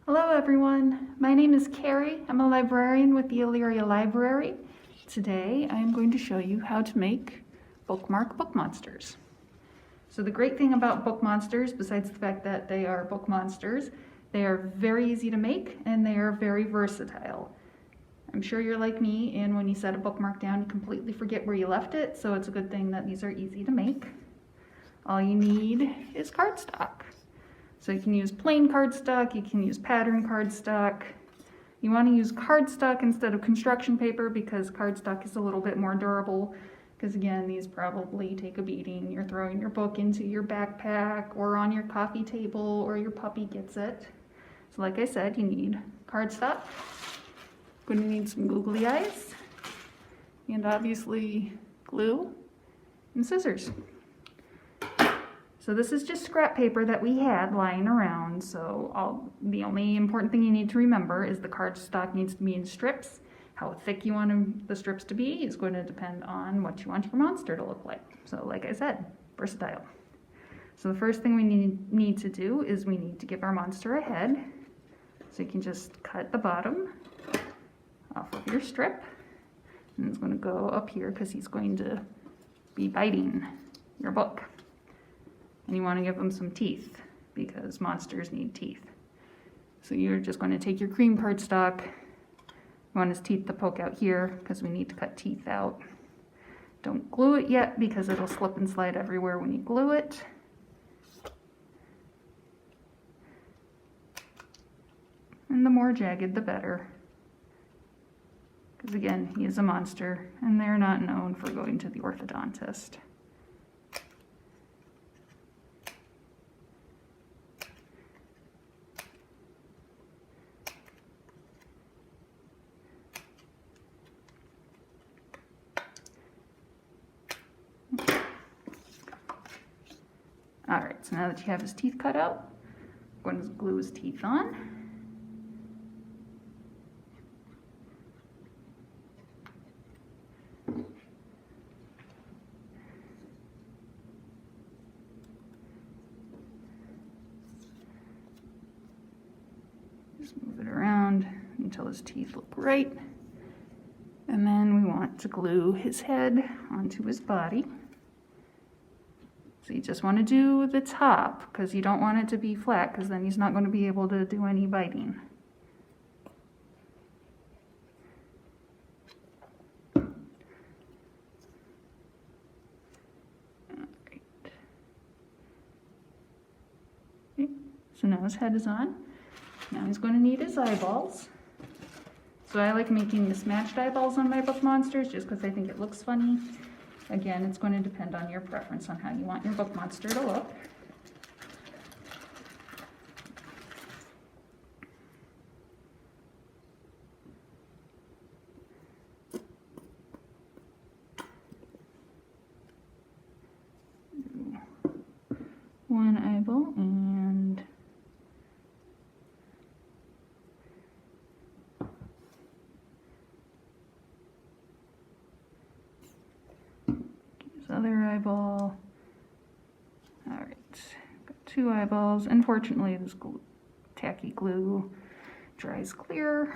Hello everyone, my name is Carrie. I'm a librarian with the Elyria Library. Today I am going to show you how to make bookmark book monsters. So the great thing about book monsters, besides the fact that they are book monsters, they are very easy to make and they are very versatile. I'm sure you're like me, and when you set a bookmark down you completely forget where you left it, so it's a good thing that these are easy to make. All you need is cardstock. So you can use plain cardstock, you can use pattern cardstock. You want to use cardstock instead of construction paper because cardstock is a little bit more durable, because again, these probably take a beating. You're throwing your book into your backpack or on your coffee table, or your puppy gets it. So like I said, you need cardstock. Going to need some googly eyes, and obviously glue and scissors. So this is just scrap paper that we had lying around, so the only important thing you need to remember is the cardstock needs to be in strips. How thick you want the strips to be is going to depend on what you want your monster to look like. So like I said, versatile. So the first thing we need to do is we need to give our monster a head. So you can just cut the bottom off of your strip, and it's going to go up here because he's going to be biting your book. And you want to give them some teeth because monsters need teeth. So you're just going to take your cream cardstock. You want his teeth to poke out here because we need to cut teeth out. Don't glue it yet because it'll slip and slide everywhere when you glue it. And the more jagged, the better. Because again, he is a monster and they're not known for going to the orthodontist. Alright, so now that you have his teeth cut out, I'm going to glue his teeth on. Just move it around until his teeth look right. And then we want to glue his head onto his body. So you just want to do the top because you don't want it to be flat because then he's not going to be able to do any biting. Alright. Okay. So now his head is on. Now he's going to need his eyeballs. So I like making mismatched eyeballs on my book monsters just because I think it looks funny. Again, it's going to depend on your preference on how you want your book monster to look. One eyeball and other eyeball. Alright, got two eyeballs. Unfortunately, this tacky glue dries clear.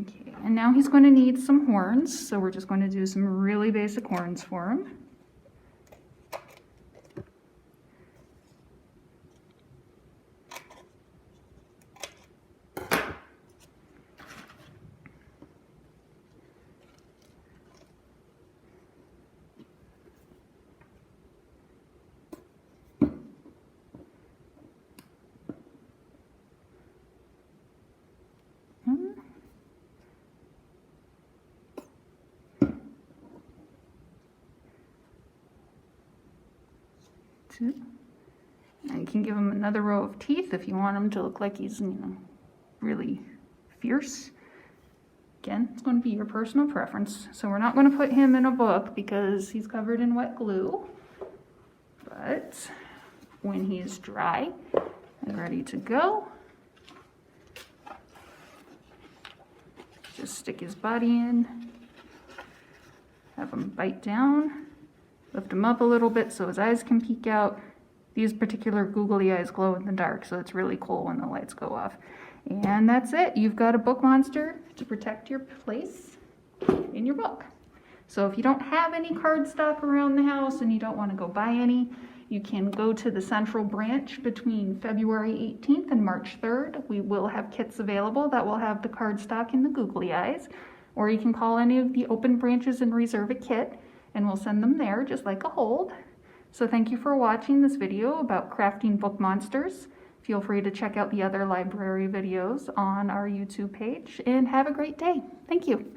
Okay, and now he's going to need some horns, so we're just going to do some really basic horns for him. And you can give him another row of teeth if you want him to look like he's, really fierce. Again, it's going to be your personal preference. So we're not going to put him in a book because he's covered in wet glue. But when he is dry and ready to go, just stick his body in, have him bite down, lift him up a little bit so his eyes can peek out, These particular googly eyes glow in the dark, so it's really cool when the lights go off. And that's it. You've got a book monster to protect your place in your book. So if you don't have any cardstock around the house and you don't want to go buy any, you can go to the central branch between February 18th and March 3rd. We will have kits available that will have the cardstock and the googly eyes. Or you can call any of the open branches and reserve a kit, and we'll send them there just like a hold. So thank you for watching this video about crafting book monsters. Feel free to check out the other library videos on our YouTube page, and have a great day. Thank you.